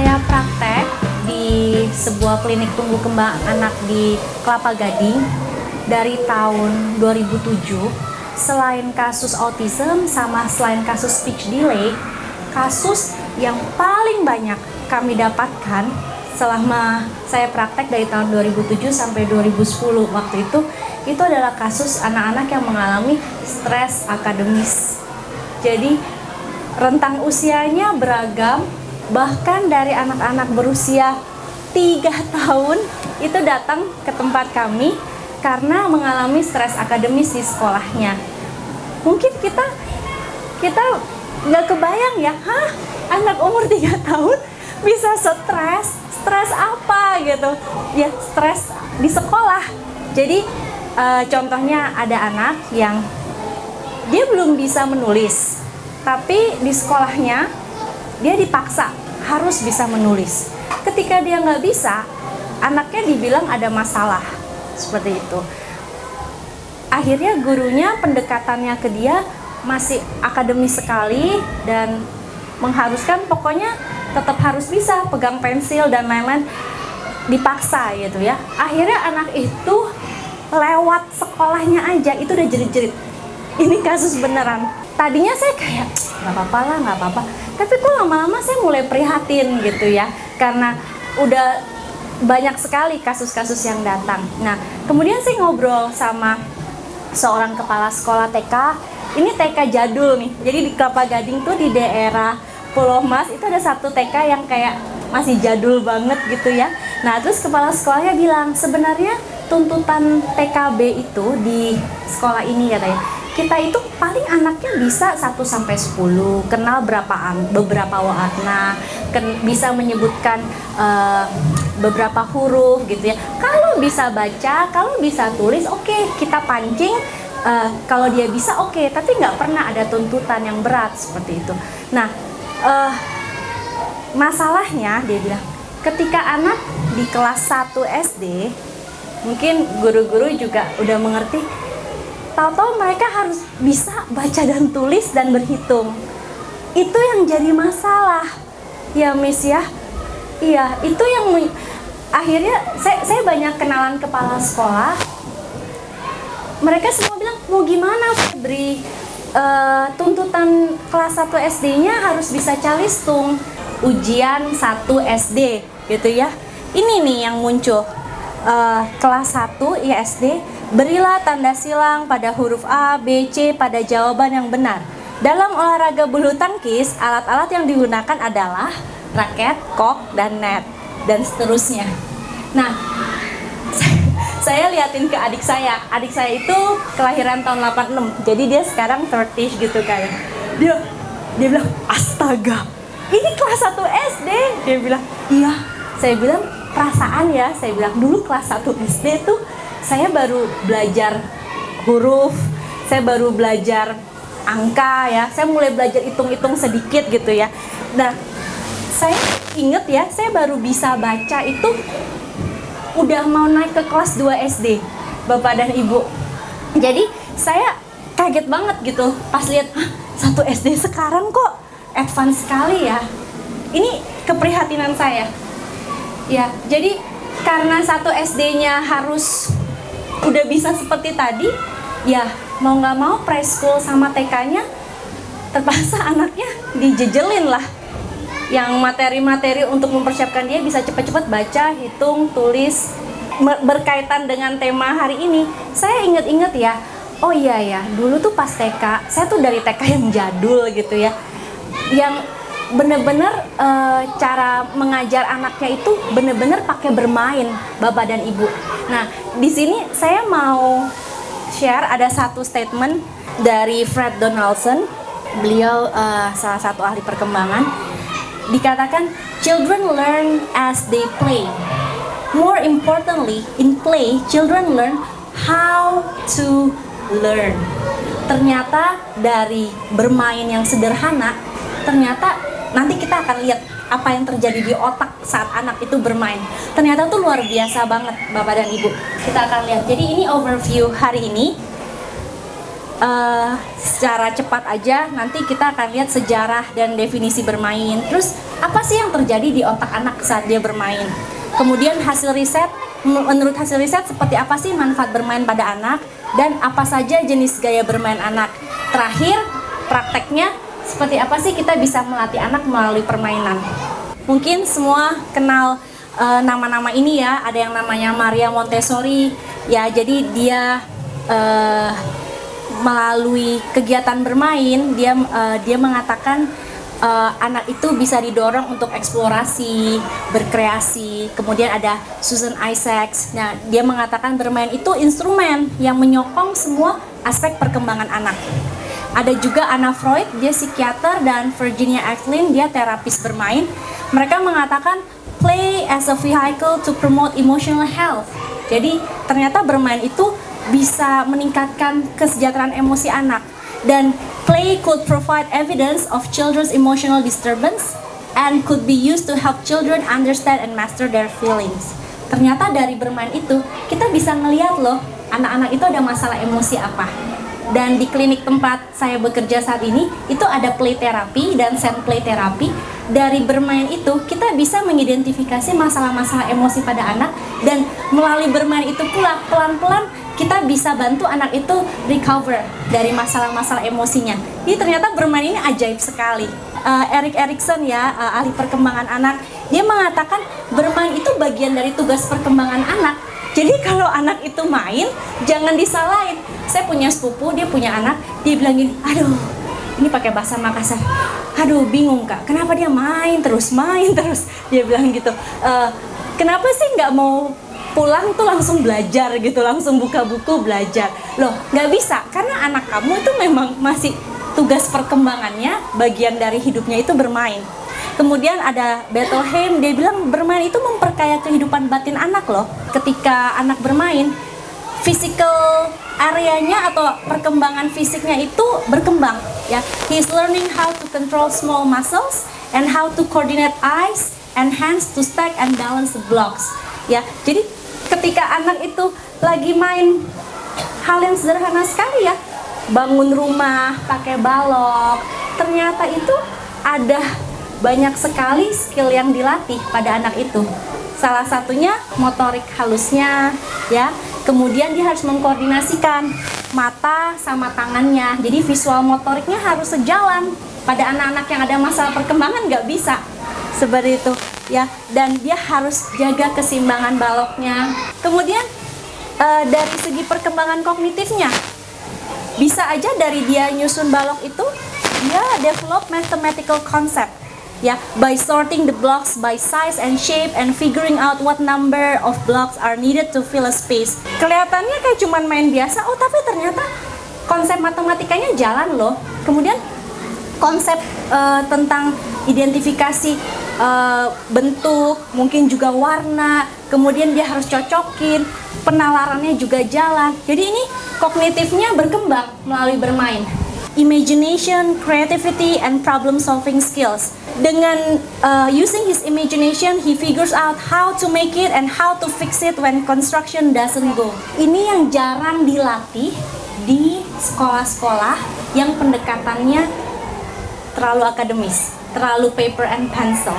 Saya praktek di sebuah klinik tumbuh kembang anak di Kelapa Gading dari tahun 2007. Selain kasus autism sama selain kasus speech delay, kasus yang paling banyak kami dapatkan selama saya praktek dari tahun 2007 sampai 2010 waktu itu adalah kasus anak-anak yang mengalami stres akademis. Jadi rentang usianya beragam, bahkan dari anak-anak berusia 3 tahun itu datang ke tempat kami karena mengalami stres akademis di sekolahnya. Mungkin kita nggak kebayang ya, anak umur 3 tahun bisa stres apa gitu ya, stres di sekolah. Jadi contohnya ada anak yang dia belum bisa menulis, tapi di sekolahnya dia dipaksa harus bisa menulis. Ketika dia nggak bisa, anaknya dibilang ada masalah seperti itu. Akhirnya gurunya pendekatannya ke dia masih akademis sekali dan mengharuskan pokoknya tetap harus bisa pegang pensil dan lain-lain, dipaksa gitu ya. Akhirnya anak itu lewat sekolahnya aja itu udah jerit-jerit. Ini kasus beneran. Tadinya saya kayak nggak apa-apa, tapi kok lama-lama saya mulai prihatin gitu ya, karena udah banyak sekali kasus-kasus yang datang. Nah, kemudian saya ngobrol sama seorang kepala sekolah TK. Ini TK jadul nih, jadi di Kelapa Gading tuh di daerah Pulau Mas itu ada satu TK yang kayak masih jadul banget gitu ya. Nah, terus kepala sekolahnya bilang, sebenarnya tuntutan TKB itu di sekolah ini katanya, kita itu paling anaknya bisa 1-10, kenal beberapa warna, bisa menyebutkan beberapa huruf gitu ya. Kalau bisa baca, kalau bisa tulis, oke, kita pancing. Kalau dia bisa, oke, tapi nggak pernah ada tuntutan yang berat seperti itu. Nah, masalahnya dia bilang, ketika anak di kelas 1 SD, mungkin guru-guru juga udah mengerti, tahu-tahu mereka harus bisa baca dan tulis dan berhitung. Itu yang jadi masalah ya, Miss ya. Iya, itu yang akhirnya saya banyak kenalan kepala sekolah. Mereka semua bilang, mau gimana Febri, tuntutan kelas 1 SD-nya harus bisa calistung, ujian 1 SD gitu ya. Ini nih yang muncul, kelas 1 ISD, berilah tanda silang pada huruf A, B, C pada jawaban yang benar. Dalam olahraga bulu tangkis, alat-alat yang digunakan adalah raket, kok, dan net, dan seterusnya. Nah, saya liatin ke adik saya itu kelahiran tahun 86, jadi dia sekarang 30 gitu kayak. Dia bilang, astaga, ini kelas 1 SD. Dia bilang, iya. Saya bilang, perasaan ya, saya bilang, dulu kelas 1 SD tuh saya baru belajar huruf, saya baru belajar angka ya, saya mulai belajar hitung-hitung sedikit gitu ya. Nah, saya inget ya, saya baru bisa baca itu udah mau naik ke kelas 2 SD, Bapak dan Ibu. Jadi saya kaget banget gitu pas lihat, 1 SD sekarang kok advance sekali ya. Ini keprihatinan saya. Ya, jadi karena 1 SD-nya harus udah bisa seperti tadi, ya mau nggak mau preschool sama TK-nya terpaksa anaknya dijejelin lah. Yang materi-materi untuk mempersiapkan dia bisa cepat-cepat baca, hitung, tulis. Berkaitan dengan tema hari ini, saya inget-inget ya, oh iya ya, dulu tuh pas TK, saya tuh dari TK yang jadul gitu ya, yang bener-bener cara mengajar anaknya itu bener-bener pakai bermain, Bapak dan Ibu. Nah, di sini saya mau share ada satu statement dari Fred Donaldson. Beliau salah satu ahli perkembangan. Dikatakan, children learn as they play. More importantly, in play, children learn how to learn. Ternyata dari bermain yang sederhana, ternyata nanti kita akan lihat apa yang terjadi di otak saat anak itu bermain. Ternyata tuh luar biasa banget, Bapak dan Ibu. Kita akan lihat. Jadi ini overview hari ini. secara cepat aja nanti kita akan lihat sejarah dan definisi bermain. Terus apa sih yang terjadi di otak anak saat dia bermain? Kemudian menurut hasil riset seperti apa sih manfaat bermain pada anak dan apa saja jenis gaya bermain anak. Terakhir, prakteknya seperti apa sih kita bisa melatih anak melalui permainan. Mungkin semua kenal nama-nama ini ya, ada yang namanya Maria Montessori ya, jadi dia melalui kegiatan bermain dia mengatakan anak itu bisa didorong untuk eksplorasi, berkreasi. Kemudian ada Susan Isaacs. Nah, dia mengatakan bermain itu instrumen yang menyokong semua aspek perkembangan anak. Ada juga Anna Freud, dia psikiater, dan Virginia Eklund, dia terapis bermain. Mereka mengatakan play as a vehicle to promote emotional health. Jadi ternyata bermain itu bisa meningkatkan kesejahteraan emosi anak. Dan play could provide evidence of children's emotional disturbance and could be used to help children understand and master their feelings. Ternyata dari bermain itu kita bisa ngelihat loh anak-anak itu ada masalah emosi apa. Dan di klinik tempat saya bekerja saat ini itu ada play therapy dan sand play therapy. Dari bermain itu kita bisa mengidentifikasi masalah-masalah emosi pada anak, dan melalui bermain itu pula pelan-pelan kita bisa bantu anak itu recover dari masalah-masalah emosinya. Jadi ternyata bermain ini ajaib sekali. Erik Erikson ya, ahli perkembangan anak, dia mengatakan bermain itu bagian dari tugas perkembangan anak. Jadi kalau anak itu main, jangan disalahin. Saya punya sepupu, dia punya anak, dia bilang gini, aduh, ini pakai bahasa Makassar, aduh bingung kak, kenapa dia main terus, dia bilang gitu. Kenapa sih nggak mau pulang tuh langsung belajar gitu, langsung buka buku belajar? Loh, nggak bisa, karena anak kamu itu memang masih tugas perkembangannya, bagian dari hidupnya itu bermain. Kemudian ada Bettelheim, dia bilang bermain itu memperkaya kehidupan batin anak loh. Ketika anak bermain, physical areanya atau perkembangan fisiknya itu berkembang ya. He's learning how to control small muscles and how to coordinate eyes and hands to stack and balance the blocks ya. Jadi ketika anak itu lagi main hal yang sederhana sekali ya, bangun rumah pakai balok, ternyata itu ada banyak sekali skill yang dilatih pada anak itu. Salah satunya motorik halusnya ya. Kemudian dia harus mengkoordinasikan mata sama tangannya. Jadi visual motoriknya harus sejalan. Pada anak-anak yang ada masalah perkembangan nggak bisa seperti itu ya. Dan dia harus jaga keseimbangan baloknya. Kemudian dari segi perkembangan kognitifnya, bisa aja dari dia nyusun balok itu dia develop mathematical concept ya, by sorting the blocks by size and shape and figuring out what number of blocks are needed to fill a space. Kelihatannya kayak cuman main biasa, oh tapi ternyata konsep matematikanya jalan loh. Kemudian konsep tentang identifikasi bentuk, mungkin juga warna, kemudian dia harus cocokin, penalarannya juga jalan. Jadi ini kognitifnya berkembang melalui bermain. Imagination, creativity, and problem-solving skills. Dengan using his imagination, he figures out how to make it and how to fix it when construction doesn't go. Ini yang jarang dilatih di sekolah-sekolah yang pendekatannya terlalu akademis, terlalu paper and pencil.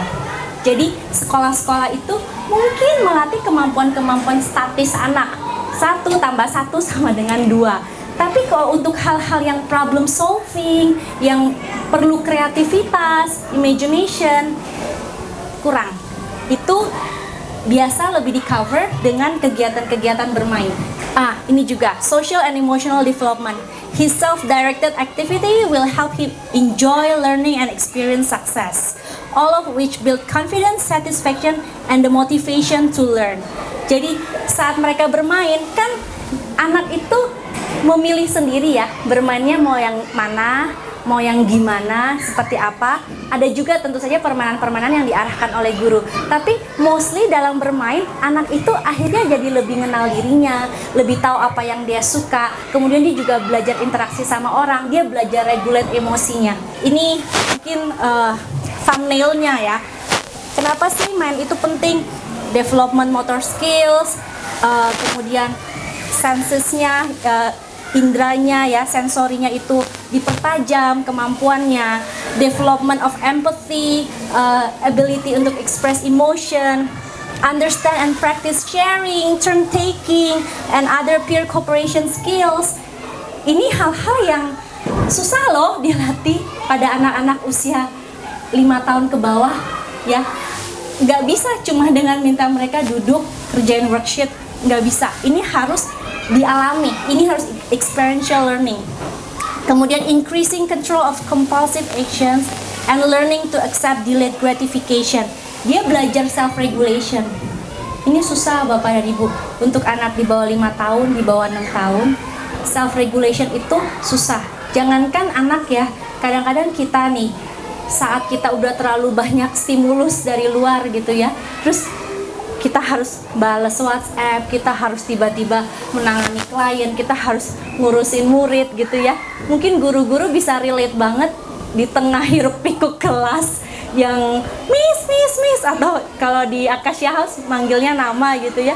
Jadi sekolah-sekolah itu mungkin melatih kemampuan-kemampuan statis anak. 1 tambah 1 sama dengan 2. Tapi kalau untuk hal-hal yang problem solving, yang perlu kreativitas, imagination, kurang. Itu biasa lebih di cover dengan kegiatan-kegiatan bermain. Ini juga social and emotional development. His self-directed activity will help him enjoy learning and experience success, all of which build confidence, satisfaction, and the motivation to learn. Jadi saat mereka bermain kan anak itu memilih sendiri ya, bermainnya mau yang mana, mau yang gimana, seperti apa. Ada juga tentu saja permainan-permainan yang diarahkan oleh guru. Tapi mostly dalam bermain, anak itu akhirnya jadi lebih mengenal dirinya, lebih tahu apa yang dia suka. Kemudian dia juga belajar interaksi sama orang, dia belajar regulate emosinya. Ini mungkin thumbnailnya ya. Kenapa sih main itu penting? Development motor skills, kemudian sensesnya, indranya ya, sensorinya itu dipertajam, kemampuannya, development of empathy, ability untuk express emotion, understand and practice sharing, turn taking, and other peer cooperation skills. Ini hal-hal yang susah loh dilatih pada anak-anak usia 5 tahun ke bawah ya. Nggak bisa cuma dengan minta mereka duduk kerjain worksheet, nggak bisa. Ini harus dialami, ini harus experiential learning. Kemudian increasing control of compulsive actions and learning to accept delayed gratification. Dia belajar self-regulation. Ini susah Bapak dan Ibu. Untuk anak di bawah 5 tahun, di bawah 6 tahun, self-regulation itu susah. Jangankan anak ya, kadang-kadang kita nih, saat kita udah terlalu banyak stimulus dari luar gitu ya, terus kita harus balas WhatsApp, kita harus tiba-tiba menangani klien, kita harus ngurusin murid gitu ya. Mungkin guru-guru bisa relate banget di tengah hiruk pikuk kelas yang miss atau kalau di Acacia House manggilnya nama gitu ya,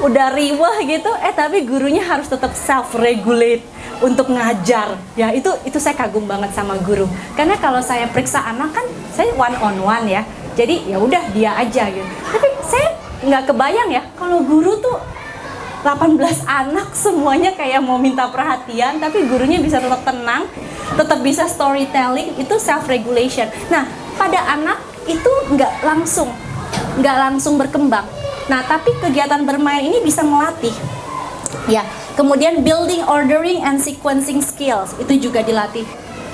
udah riwah gitu, tapi gurunya harus tetap self regulate untuk ngajar ya. Itu saya kagum banget sama guru, karena kalau saya periksa anak kan saya one on one ya, jadi ya udah dia aja gitu. Tapi saya nggak kebayang ya kalau guru tuh 18 anak semuanya kayak mau minta perhatian, tapi gurunya bisa tetap tenang, tetap bisa storytelling. Itu self regulation. Nah, pada anak itu nggak langsung berkembang. Nah, tapi kegiatan bermain ini bisa melatih ya. Kemudian building, ordering, and sequencing skills itu juga dilatih.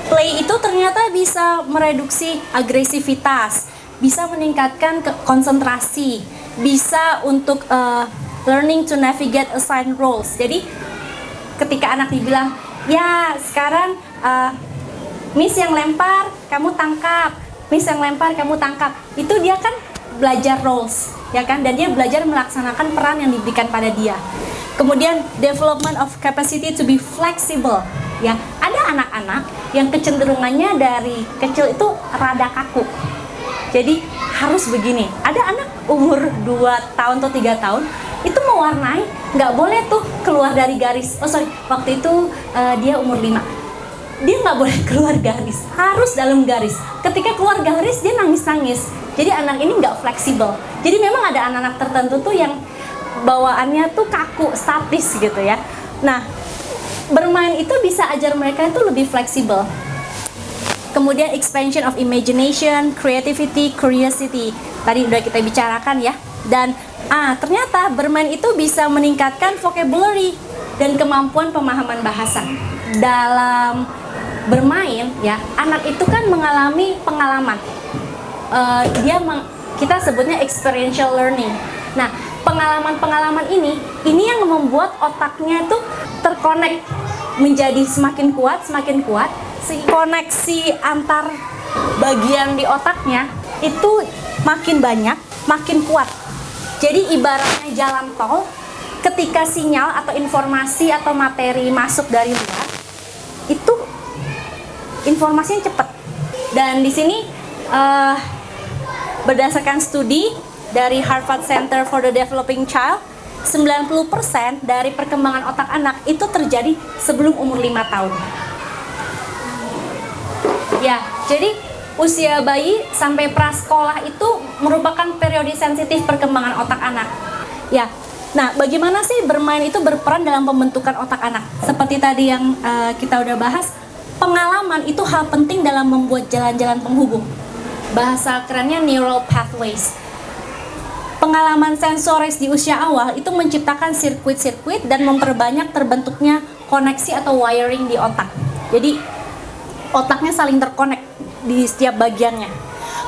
Play itu ternyata bisa mereduksi agresivitas, bisa meningkatkan konsentrasi, bisa untuk learning to navigate assigned roles. Jadi ketika anak dibilang, ya sekarang Miss yang lempar, kamu tangkap, Miss yang lempar, kamu tangkap, itu dia kan belajar roles, ya kan? Dan dia belajar melaksanakan peran yang diberikan pada dia. Kemudian development of capacity to be flexible, ya. Ada anak-anak yang kecenderungannya dari kecil itu rada kaku. Jadi harus begini. Ada anak umur 2 tahun atau 3 tahun itu mewarnai, nggak boleh tuh keluar dari garis. Waktu itu dia umur 5. Dia nggak boleh keluar garis, harus dalam garis. Ketika keluar garis dia nangis-nangis. Jadi anak ini nggak fleksibel. Jadi memang ada anak-anak tertentu tuh yang bawaannya tuh kaku, statis gitu ya. Nah, bermain itu bisa ajar mereka itu lebih fleksibel. Kemudian expansion of imagination, creativity, curiosity. Tadi udah kita bicarakan ya. Dan ternyata bermain itu bisa meningkatkan vocabulary dan kemampuan pemahaman bahasa. Dalam bermain ya, anak itu kan mengalami pengalaman. Kita sebutnya experiential learning. Nah, pengalaman-pengalaman ini yang membuat otaknya tuh terkonek menjadi semakin kuat. Si koneksi antar bagian di otaknya itu makin banyak, makin kuat. Jadi ibaratnya jalan tol, ketika sinyal atau informasi atau materi masuk dari luar, itu informasinya cepat. Dan di sini berdasarkan studi dari Harvard Center for the Developing Child, 90% dari perkembangan otak anak itu terjadi sebelum umur 5 tahun. Ya, jadi usia bayi sampai prasekolah itu merupakan periode sensitif perkembangan otak anak. Ya, nah bagaimana sih bermain itu berperan dalam pembentukan otak anak? Seperti tadi yang kita udah bahas, pengalaman itu hal penting dalam membuat jalan-jalan penghubung. Bahasa kerennya neural pathways. Pengalaman sensoris di usia awal itu menciptakan sirkuit-sirkuit dan memperbanyak terbentuknya koneksi atau wiring di otak. Jadi otaknya saling terkonek di setiap bagiannya.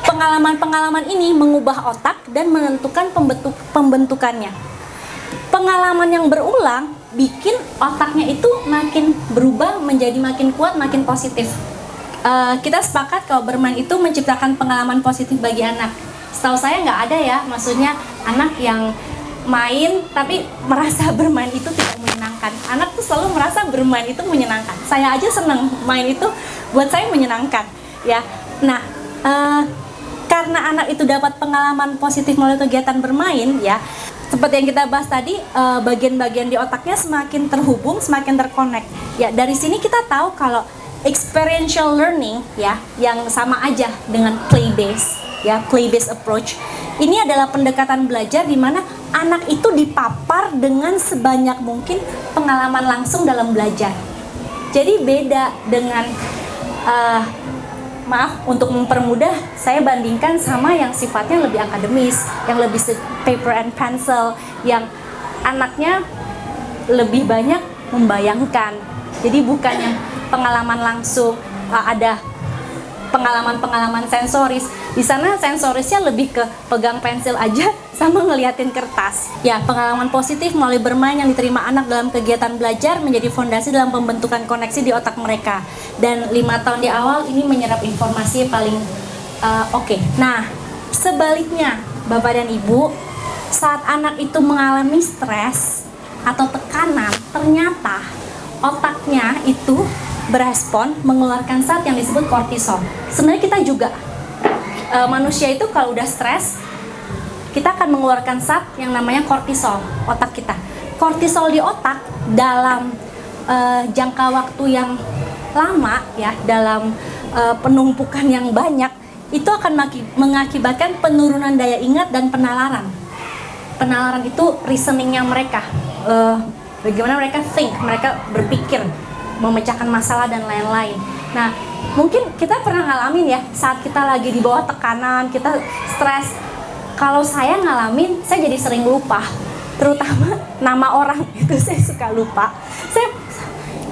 Pengalaman-pengalaman ini mengubah otak dan menentukan pembentukannya. Pengalaman yang berulang bikin otaknya itu makin berubah menjadi makin kuat, makin positif. Kita sepakat kalau bermain itu menciptakan pengalaman positif bagi anak. Setahu saya nggak ada ya, maksudnya anak yang main tapi merasa bermain itu tidak menyenangkan. Anak tuh selalu merasa bermain itu menyenangkan. Saya aja seneng main itu, buat saya menyenangkan ya. Nah, karena anak itu dapat pengalaman positif melalui kegiatan bermain ya, seperti yang kita bahas tadi, bagian-bagian di otaknya semakin terhubung, semakin terkonek. Ya, dari sini kita tahu kalau experiential learning ya, yang sama aja dengan play based ya, play based approach. Ini adalah pendekatan belajar di mana anak itu dipapar dengan sebanyak mungkin pengalaman langsung dalam belajar. Jadi beda dengan maaf, untuk mempermudah saya bandingkan sama yang sifatnya lebih akademis, yang lebih paper and pencil, yang anaknya lebih banyak membayangkan. Jadi bukan yang pengalaman langsung, ada pengalaman-pengalaman sensoris. Di sana sensorisnya lebih ke pegang pensil aja sama ngeliatin kertas. Ya, pengalaman positif melalui bermain yang diterima anak dalam kegiatan belajar menjadi fondasi dalam pembentukan koneksi di otak mereka. Dan 5 tahun di awal ini menyerap informasi paling oke. Nah, sebaliknya, Bapak dan Ibu, saat anak itu mengalami stres atau tekanan, ternyata otaknya itu berespon mengeluarkan zat yang disebut kortisol. Sebenarnya kita juga manusia itu kalau udah stres, kita akan mengeluarkan zat yang namanya kortisol, otak kita. Kortisol di otak dalam jangka waktu yang lama ya, dalam penumpukan yang banyak, itu akan mengakibatkan penurunan daya ingat dan penalaran. Penalaran itu reasoningnya mereka, bagaimana mereka think, mereka berpikir, memecahkan masalah dan lain-lain. Nah, mungkin kita pernah ngalamin ya, saat kita lagi di bawah tekanan, kita stres. Kalau saya ngalamin, saya jadi sering lupa, terutama nama orang itu saya suka lupa.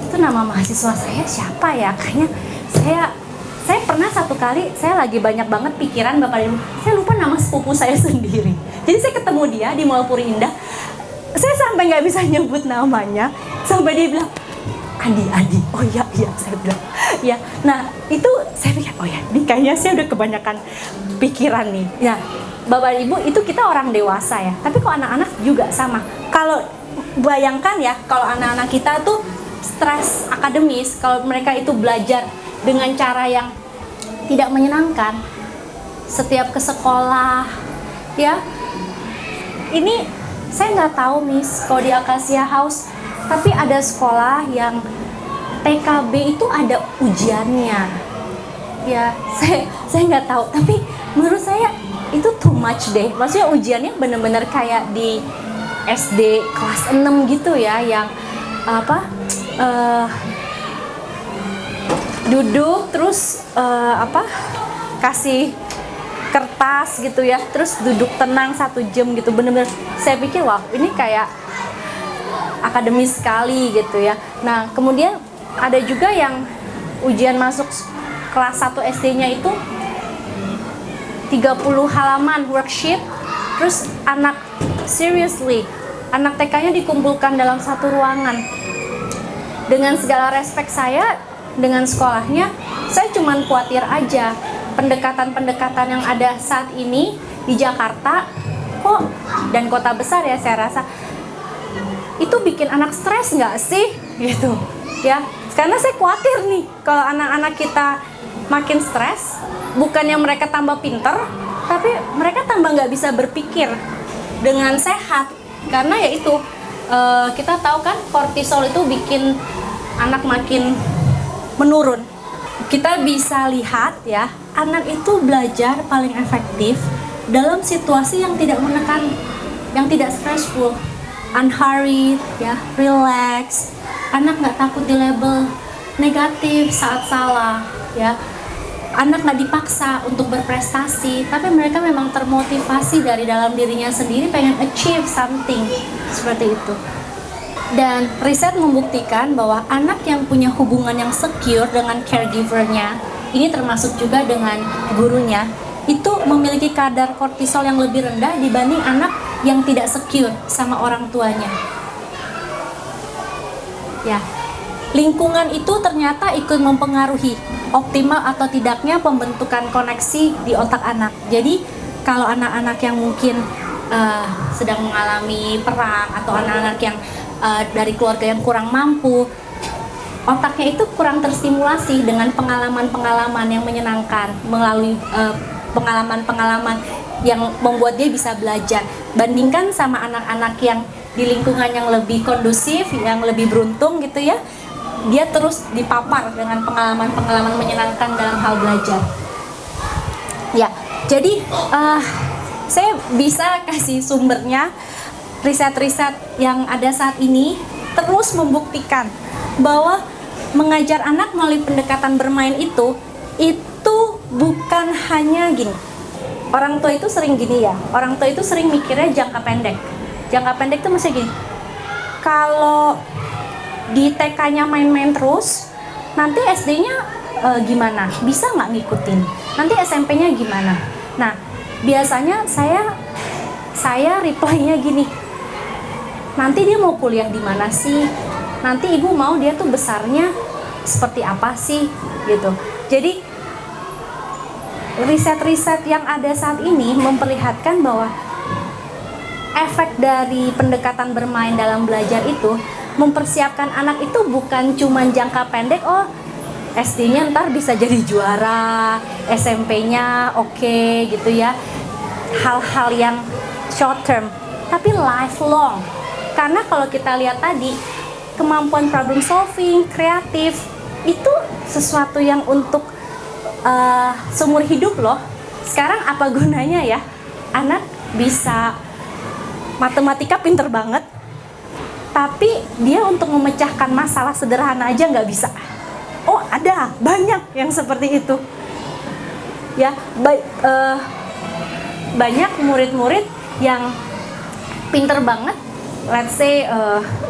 Itu nama mahasiswa saya siapa ya? Kayaknya saya pernah satu kali, saya lagi banyak banget pikiran Bapak Ibu, saya lupa nama sepupu saya sendiri. Jadi saya ketemu dia di Mall Puri Indah, saya sampai nggak bisa nyebut namanya, sampai dia bilang, Adi, oh iya, saya bilang, ya. Nah, itu saya pikir, oh ya, ini kayaknya saya udah kebanyakan pikiran nih. Ya, Bapak Ibu, itu kita orang dewasa ya, tapi kok anak-anak juga sama. Kalau bayangkan ya, kalau anak-anak kita tuh stres akademis, kalau mereka itu belajar dengan cara yang tidak menyenangkan, setiap ke sekolah, ya, ini saya nggak tahu Miss, kalau di Acacia House, tapi ada sekolah yang TKB itu ada ujiannya. Ya, saya nggak tahu, tapi menurut saya itu too much deh. Maksudnya ujiannya bener-bener kayak di SD kelas 6 gitu ya, yang duduk terus kasih kertas gitu ya, terus duduk tenang 1 jam gitu. Bener-bener saya pikir, wah ini kayak akademis sekali gitu ya. Nah, kemudian ada juga yang ujian masuk kelas 1 SD-nya itu 30 halaman worksheet, terus anak TK-nya dikumpulkan dalam satu ruangan. Dengan segala respek saya dengan sekolahnya, saya cuman khawatir aja pendekatan-pendekatan yang ada saat ini di Jakarta kok, dan kota besar ya, saya rasa itu bikin anak stres nggak sih gitu ya. Karena saya khawatir nih kalau anak-anak kita makin stres, bukannya mereka tambah pinter, tapi mereka tambah nggak bisa berpikir dengan sehat. Karena ya itu, kita tahu kan kortisol itu bikin anak makin menurun. Kita bisa lihat ya, anak itu belajar paling efektif dalam situasi yang tidak menekan, yang tidak stressful, unhurried ya, relax. Anak nggak takut di label negatif saat salah ya. Anak nggak dipaksa untuk berprestasi, tapi mereka memang termotivasi dari dalam dirinya sendiri pengen achieve something seperti itu. Dan riset membuktikan bahwa anak yang punya hubungan yang secure dengan caregiver-nya, ini termasuk juga dengan gurunya, itu memiliki kadar kortisol yang lebih rendah dibanding anak yang tidak secure sama orang tuanya. Ya, lingkungan itu ternyata ikut mempengaruhi optimal atau tidaknya pembentukan koneksi di otak anak. Jadi kalau anak-anak yang mungkin sedang mengalami perang atau anak-anak yang dari keluarga yang kurang mampu, otaknya itu kurang terstimulasi dengan pengalaman-pengalaman yang menyenangkan, melalui pengalaman-pengalaman yang membuat dia bisa belajar. Bandingkan sama anak-anak yang di lingkungan yang lebih kondusif, yang lebih beruntung gitu ya, dia terus dipapar dengan pengalaman-pengalaman menyenangkan dalam hal belajar. Ya, jadi saya bisa kasih sumbernya. Riset-riset yang ada saat ini terus membuktikan bahwa mengajar anak melalui pendekatan bermain itu bukan hanya gini. Orang tua itu sering gini ya, orang tua itu sering mikirnya jangka pendek. Jangka pendek itu maksudnya gini, kalau di TK-nya main-main terus, nanti SD-nya gimana? Bisa nggak ngikutin? Nanti SMP-nya gimana? Nah, biasanya saya reply-nya gini, nanti dia mau kuliah di mana sih? Nanti ibu mau dia tuh besarnya seperti apa sih? Gitu. Jadi riset-riset yang ada saat ini memperlihatkan bahwa efek dari pendekatan bermain dalam belajar itu mempersiapkan anak itu bukan cuma jangka pendek, oh SD-nya ntar bisa jadi juara, SMP-nya oke, gitu ya, hal-hal yang short term, tapi lifelong. Karena kalau kita lihat tadi, kemampuan problem solving, kreatif, itu sesuatu yang untuk seumur hidup loh. Sekarang apa gunanya ya anak bisa matematika pinter banget, tapi dia untuk memecahkan masalah sederhana aja nggak bisa. Oh, ada banyak yang seperti itu ya. Banyak murid-murid yang pinter banget, let's say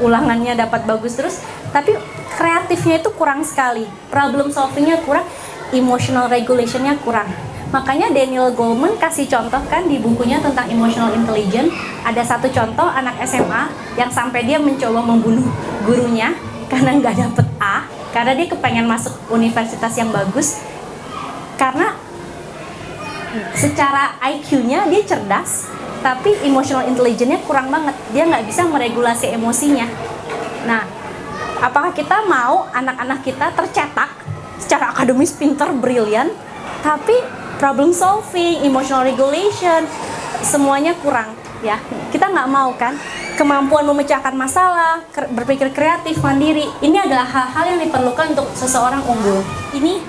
ulangannya dapat bagus terus, tapi kreatifnya itu kurang sekali, problem solvingnya kurang, emotional regulationnya kurang. Makanya Daniel Goleman kasih contoh kan di bukunya tentang emotional intelligence, ada satu contoh anak SMA yang sampai dia mencoba membunuh gurunya karena nggak dapet A, karena dia kepengen masuk universitas yang bagus, karena secara IQ-nya dia cerdas, tapi emotional intelligence-nya kurang banget, dia nggak bisa meregulasi emosinya. Nah, apakah kita mau anak-anak kita tercetak secara akademis pinter, brilian, tapi problem solving, emotional regulation, semuanya kurang ya? Kita nggak mau kan? Kemampuan memecahkan masalah, berpikir kreatif, mandiri, ini adalah hal-hal yang diperlukan untuk seseorang unggul. Ini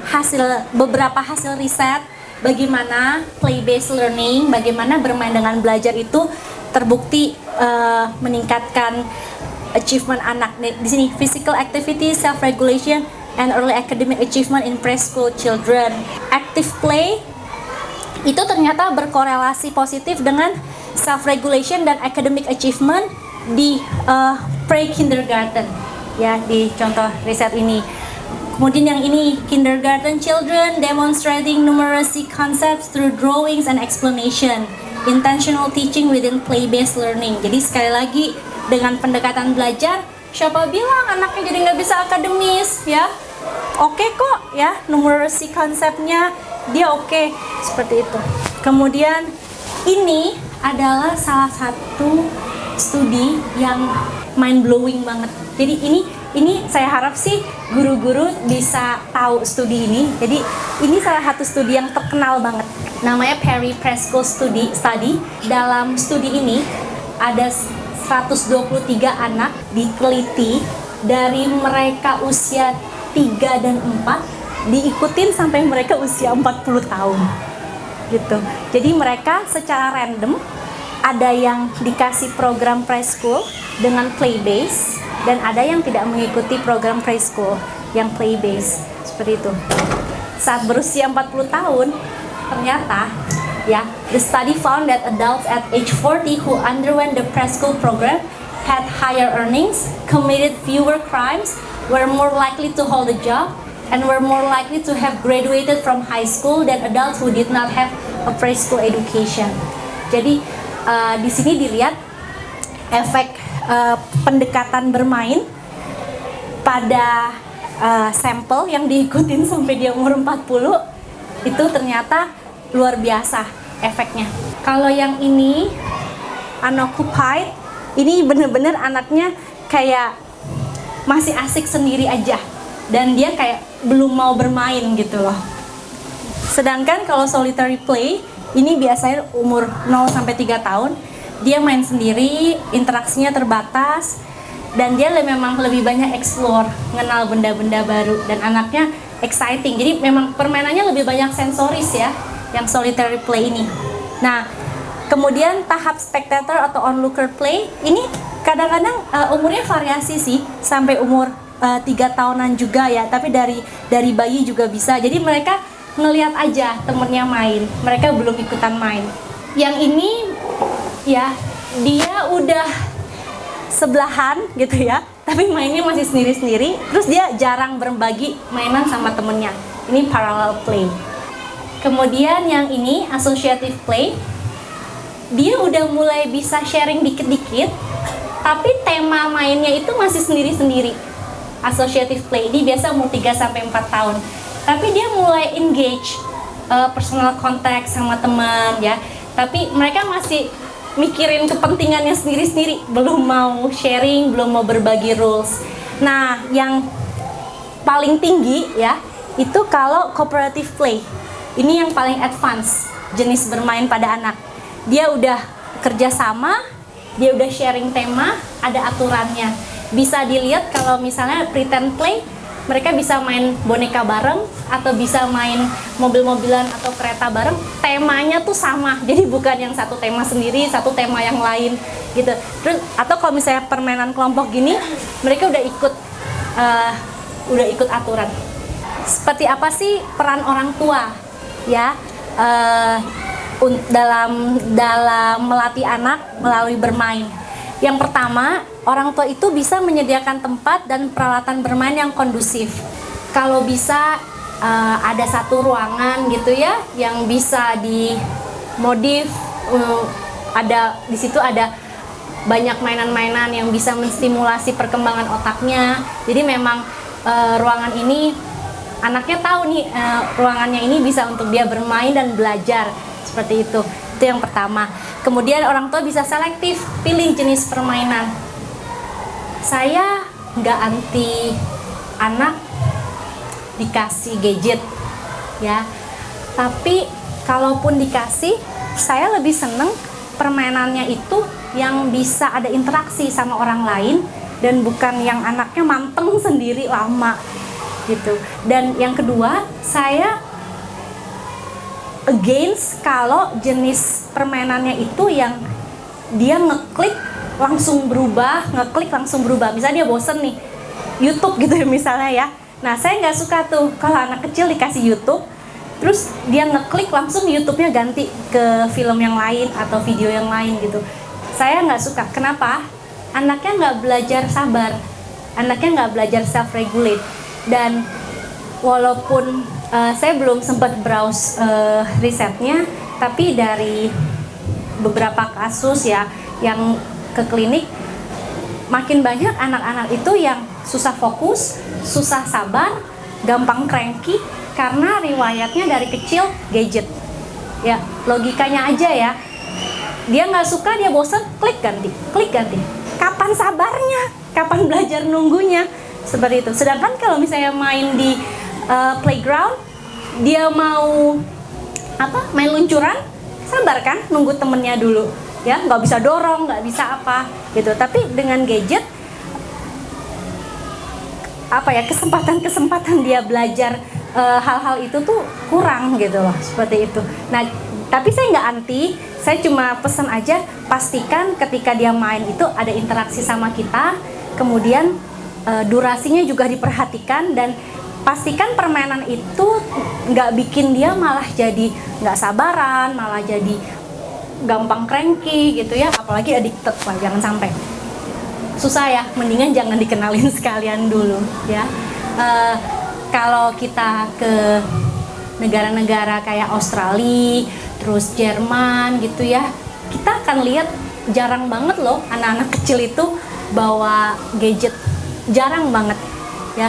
beberapa hasil riset bagaimana play-based learning, bagaimana bermain dengan belajar itu terbukti meningkatkan achievement anak. Di sini physical activity, self-regulation, and early academic achievement in preschool children. Active play itu ternyata berkorelasi positif dengan self-regulation dan academic achievement di pre-kindergarten ya, di contoh riset ini. Kemudian yang ini, kindergarten children demonstrating numeracy concepts through drawings and explanation, intentional teaching within play-based learning. Jadi sekali lagi, dengan pendekatan belajar, siapa bilang anaknya jadi nggak bisa akademis ya? Oke kok ya, numeracy konsepnya dia oke, seperti itu. Kemudian ini adalah salah satu studi yang mind blowing banget. Jadi ini saya harap sih guru-guru bisa tahu studi ini. Jadi ini salah satu studi yang terkenal banget. Namanya Perry Preschool Study. Dalam studi ini ada 123 anak diteliti, dari mereka usia 3 dan 4 diikutin sampai mereka usia 40 tahun gitu. Jadi mereka secara random, ada yang dikasih program preschool dengan play base, dan ada yang tidak mengikuti program preschool yang play base, seperti itu. Saat berusia 40 tahun, ternyata ya, the study found that adults at age 40 who underwent the preschool program had higher earnings, committed fewer crimes, were more likely to hold a job, and were more likely to have graduated from high school than adults who did not have a preschool education. Jadi di sini dilihat efek pendekatan bermain pada sampel yang diikutin sampai dia umur 40, itu ternyata luar biasa efeknya. Kalau yang ini unoccupied, ini bener-bener anaknya kayak masih asik sendiri aja, dan dia kayak belum mau bermain gitu loh. Sedangkan kalau solitary play, ini biasanya umur 0-3 tahun, dia main sendiri, interaksinya terbatas, dan dia memang lebih banyak explore, mengenal benda-benda baru, dan anaknya exciting. Jadi memang permainannya lebih banyak sensoris ya, yang solitary play ini. Nah, kemudian tahap spectator atau onlooker play ini kadang-kadang umurnya variasi sih, sampai umur 3 tahunan juga ya, tapi dari bayi juga bisa. Jadi mereka ngelihat aja temennya main, mereka belum ikutan main. Yang ini ya, dia udah sebelahan gitu ya, tapi mainnya masih sendiri-sendiri, terus dia jarang berbagi mainan sama temennya. Ini parallel play. Kemudian yang ini associative play, dia udah mulai bisa sharing dikit-dikit, tapi tema mainnya itu masih sendiri-sendiri. Associative play ini biasa umur 3-4 tahun, tapi dia mulai engage personal contact sama teman ya, tapi mereka masih mikirin kepentingannya sendiri-sendiri, belum mau sharing, belum mau berbagi rules. Nah, yang paling tinggi ya, itu kalau cooperative play. Ini yang paling advance, jenis bermain pada anak. Dia udah kerjasama, dia udah sharing tema, ada aturannya. Bisa dilihat kalau misalnya pretend play, mereka bisa main boneka bareng, atau bisa main mobil-mobilan atau kereta bareng, temanya tuh sama, jadi bukan yang satu tema sendiri, satu tema yang lain gitu. Terus atau kalau misalnya permainan kelompok gini, mereka udah ikut aturan. Seperti apa sih peran orang tua ya dalam melatih anak melalui bermain? Yang pertama, orang tua itu bisa menyediakan tempat dan peralatan bermain yang kondusif. Kalau bisa ada satu ruangan gitu ya, yang bisa dimodif, di situ ada banyak mainan-mainan yang bisa menstimulasi perkembangan otaknya. Jadi memang ruangan ini anaknya tahu nih, ruangannya ini bisa untuk dia bermain dan belajar seperti itu. Itu yang pertama. Kemudian orang tua bisa selektif pilih jenis permainan. Saya nggak anti anak dikasih gadget ya, tapi kalaupun dikasih, saya lebih seneng permainannya itu yang bisa ada interaksi sama orang lain, dan bukan yang anaknya manteng sendiri lama gitu. Dan yang kedua, saya against kalau jenis permainannya itu yang dia ngeklik langsung berubah, Misalnya dia bosen nih, YouTube gitu ya misalnya ya. Nah, saya nggak suka tuh kalau anak kecil dikasih YouTube, terus dia ngeklik langsung YouTube-nya ganti ke film yang lain atau video yang lain gitu. Saya nggak suka. Kenapa? Anaknya nggak belajar sabar, anaknya nggak belajar self-regulate. Dan walaupun saya belum sempat browse risetnya, tapi dari beberapa kasus ya yang ke klinik, makin banyak anak-anak itu yang susah fokus, susah sabar, gampang cranky karena riwayatnya dari kecil gadget. Ya, logikanya aja ya. Dia nggak suka, dia bosan, klik ganti. Kapan sabarnya? Kapan belajar nunggunya? Seperti itu. Sedangkan kalau misalnya main di playground, dia mau main luncuran, sabar kan, nunggu temennya dulu. Ya, nggak bisa dorong, nggak bisa apa gitu. Tapi dengan gadget, kesempatan dia belajar hal-hal itu tuh kurang gitu loh, seperti itu. Nah, tapi saya nggak anti, saya cuma pesan aja, pastikan ketika dia main itu ada interaksi sama kita, kemudian durasinya juga diperhatikan, dan pastikan permainan itu nggak bikin dia malah jadi nggak sabaran, malah jadi gampang cranky gitu ya, apalagi addicted lah, jangan sampai. Susah ya, mendingan jangan dikenalin sekalian dulu ya. Kalau kita ke negara-negara kayak Australia, terus Jerman gitu ya, kita akan lihat jarang banget loh anak-anak kecil itu bawa gadget, jarang banget ya.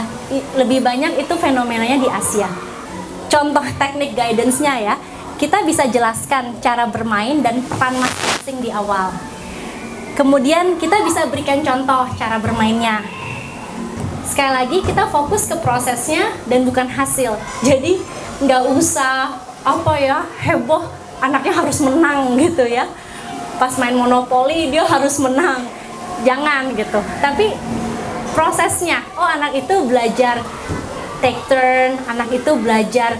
Lebih banyak itu fenomenanya di Asia. Contoh teknik guidance-nya ya, kita bisa jelaskan cara bermain dan peran masing-masing di awal. Kemudian kita bisa berikan contoh cara bermainnya. Sekali lagi kita fokus ke prosesnya dan bukan hasil. Jadi nggak usah heboh, anaknya harus menang gitu ya. pas main monopoli dia harus menang. Jangan gitu. Tapi prosesnya, oh anak itu belajar take turn, anak itu belajar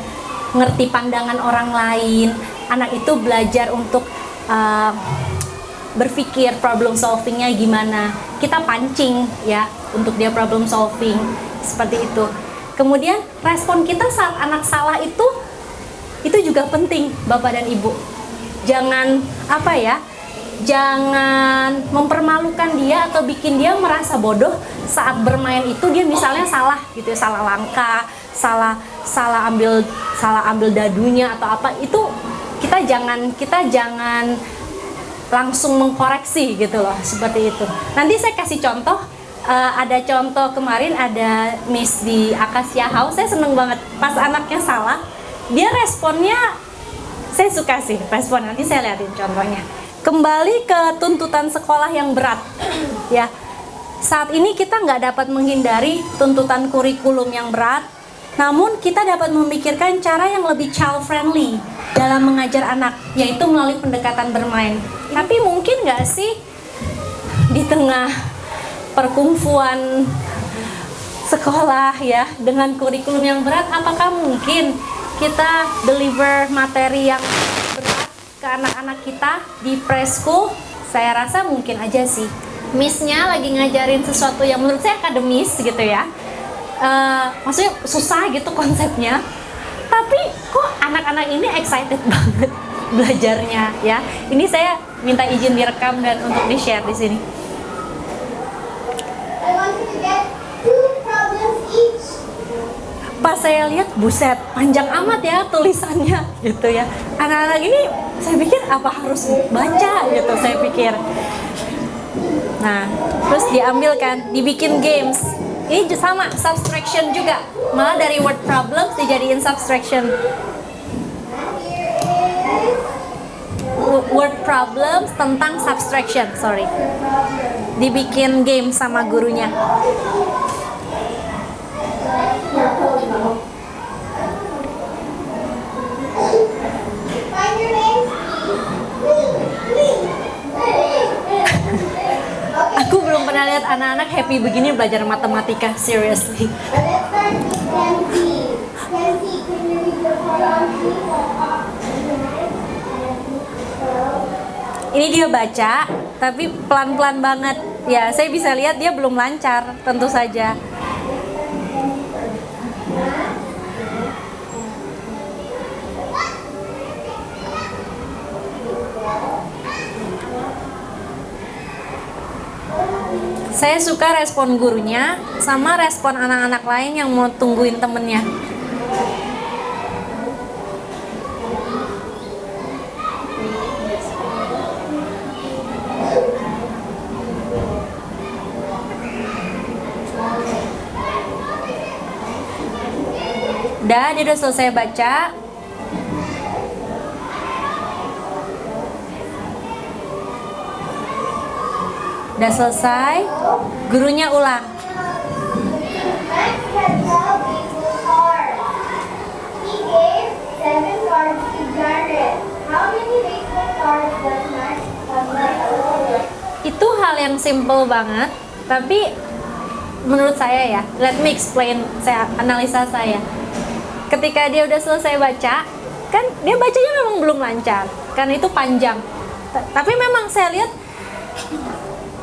ngerti pandangan orang lain, anak itu belajar untuk berpikir problem solvingnya gimana. Kita pancing ya untuk dia problem solving seperti itu. Kemudian respon kita saat anak salah itu juga penting, Bapak dan Ibu. Jangan jangan mempermalukan dia atau bikin dia merasa bodoh saat bermain itu. Dia misalnya salah gitu ya, salah langkah, salah ambil dadunya atau apa, itu kita jangan langsung mengkoreksi gitu loh, seperti itu. Nanti saya kasih contoh, ada contoh kemarin ada Miss di Acacia House, saya seneng banget pas anaknya salah, dia responnya, saya suka sih respon, nanti saya liatin contohnya. Kembali ke tuntutan sekolah yang berat, ya. Saat ini kita nggak dapat menghindari tuntutan kurikulum yang berat, namun kita dapat memikirkan cara yang lebih child friendly dalam mengajar anak, yaitu melalui pendekatan bermain. Tapi mungkin nggak sih di tengah perkumpulan sekolah ya dengan kurikulum yang berat, apakah mungkin kita deliver materi yang berat ke anak-anak kita di preschool? Saya rasa mungkin aja sih. Miss-nya lagi ngajarin sesuatu yang menurut saya akademis gitu ya. Maksudnya susah gitu konsepnya. Tapi kok anak-anak ini excited banget belajarnya ya. Ini saya minta izin direkam dan untuk di-share di sini. Pas saya lihat, buset, panjang amat ya tulisannya gitu ya. Anak-anak ini saya pikir apa harus baca gitu, saya pikir. Nah, terus diambil kan, dibikin games. Ini sama, subtraction juga. Malah dari word problems dijadiin subtraction. Word problems tentang subtraction, sorry. Dibikin game sama gurunya. Aku belum pernah lihat anak-anak happy begini belajar matematika, seriously. Ini dia baca, tapi pelan-pelan banget. Ya, saya bisa lihat dia belum lancar, tentu saja. Saya suka respon gurunya sama respon anak-anak lain yang mau tungguin temennya. Dia udah selesai baca. Udah selesai, gurunya ulang. Itu hal yang simple banget, tapi menurut saya ya, let me explain, saya analisa saya. Ketika dia udah selesai baca, kan dia bacanya memang belum lancar, karena itu panjang. Tapi memang saya lihat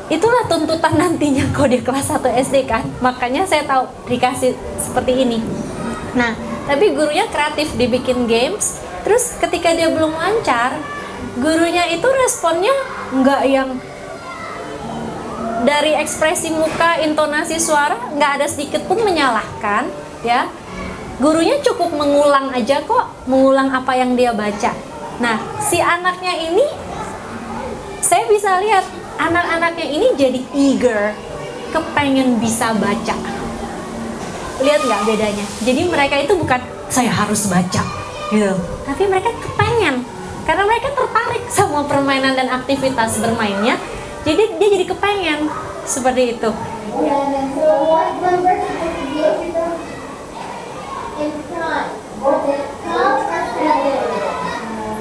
itulah tuntutan nantinya kalau dia kelas 1 SD kan, makanya saya tahu dikasih seperti ini. Nah, tapi gurunya kreatif, dibikin games. Terus ketika dia belum lancar, gurunya itu responnya nggak yang dari ekspresi muka, intonasi suara, nggak ada sedikit pun menyalahkan ya. Gurunya cukup mengulang aja kok, mengulang apa yang dia baca. Nah, si anaknya ini saya bisa lihat anak-anaknya ini jadi eager, kepengen bisa baca. Lihat nggak bedanya? Jadi mereka itu bukan saya harus baca gitu, tapi mereka kepengen karena mereka tertarik sama permainan dan aktivitas bermainnya. Jadi dia jadi kepengen seperti itu.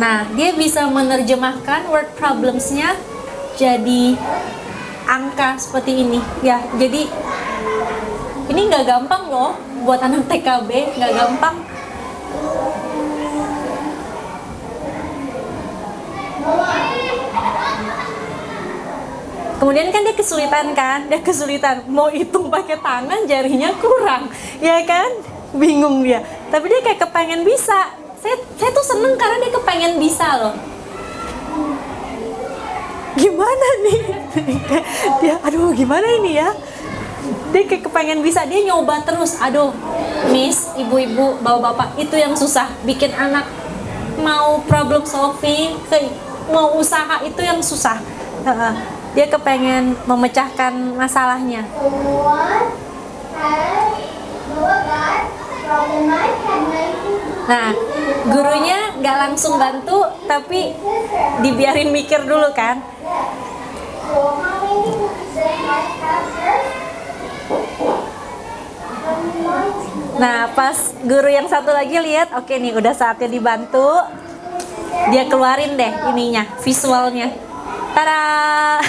Nah, dia bisa menerjemahkan word problems-nya jadi angka seperti ini. Ya, jadi ini nggak gampang loh buat anak TKB, nggak gampang. Kemudian kan dia kesulitan mau hitung pakai tangan, jarinya kurang, ya kan? Bingung dia. Tapi dia kayak kepengen bisa. Saya tuh seneng karena dia kepengen bisa loh. Gimana nih? Dia, aduh gimana ini ya? Dia kayak kepengen bisa, dia nyoba terus. Aduh, Miss, ibu-ibu, bapak-bapak, itu yang susah. Bikin anak mau problem solving, mau usaha itu yang susah. Dia kepengen memecahkan masalahnya. Nah, gurunya nggak langsung bantu, tapi dibiarin mikir dulu kan. Nah, pas guru yang satu lagi lihat, oke nih udah saatnya dibantu, dia keluarin deh ininya, visualnya. Tada!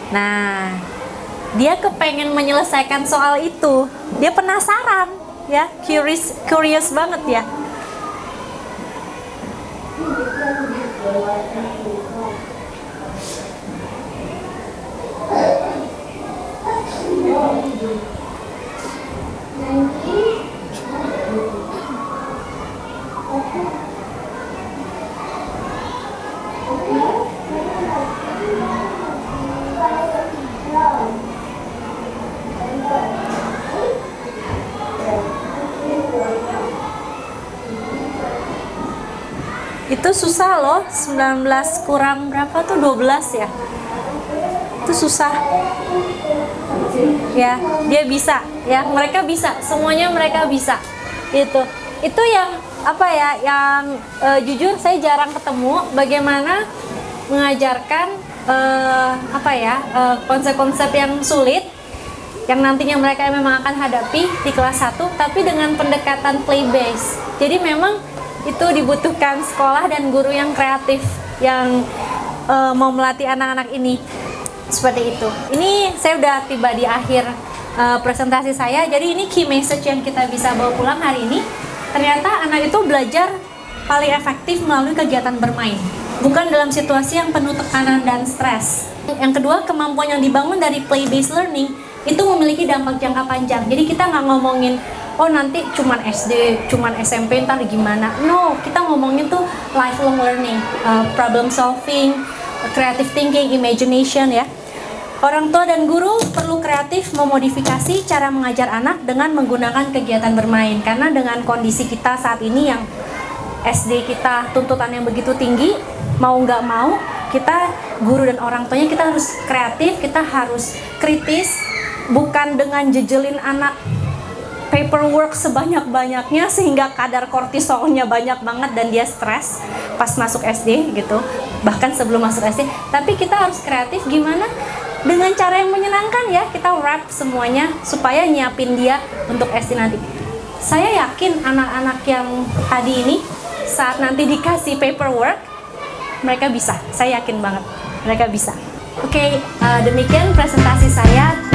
Nah, dia kepengen menyelesaikan soal itu. Dia penasaran, ya, curious banget ya. Itu susah loh, 19 kurang berapa tuh, 12 ya. Itu susah. Ya, dia bisa. Ya, mereka bisa. Semuanya mereka bisa. Itu yang apa ya, yang jujur saya jarang ketemu bagaimana mengajarkan konsep-konsep yang sulit yang nantinya mereka memang akan hadapi di kelas 1, tapi dengan pendekatan play based. Jadi memang itu dibutuhkan sekolah dan guru yang kreatif yang mau melatih anak-anak ini seperti itu. Ini saya udah tiba di akhir presentasi saya. Jadi ini key message yang kita bisa bawa pulang hari ini. Ternyata anak itu belajar paling efektif melalui kegiatan bermain, bukan dalam situasi yang penuh tekanan dan stres. Yang kedua, kemampuan yang dibangun dari play based learning itu memiliki dampak jangka panjang. Jadi kita nggak ngomongin oh nanti cuman SD, cuman SMP ntar gimana. No, kita ngomongin tuh lifelong learning, problem solving, creative thinking, imagination ya. Orang tua dan guru perlu kreatif memodifikasi cara mengajar anak dengan menggunakan kegiatan bermain. Karena dengan kondisi kita saat ini yang SD kita tuntutan yang begitu tinggi, mau nggak mau kita guru dan orang tuanya kita harus kreatif, kita harus kritis, bukan dengan jejelin anak paperwork sebanyak-banyaknya sehingga kadar kortisolnya banyak banget dan dia stres pas masuk SD gitu, bahkan sebelum masuk SD. Tapi kita harus kreatif gimana dengan cara yang menyenangkan ya, kita wrap semuanya supaya nyiapin dia untuk SD nanti. Saya yakin anak-anak yang tadi ini saat nanti dikasih paperwork mereka bisa, saya yakin banget mereka bisa. Oke, demikian presentasi saya.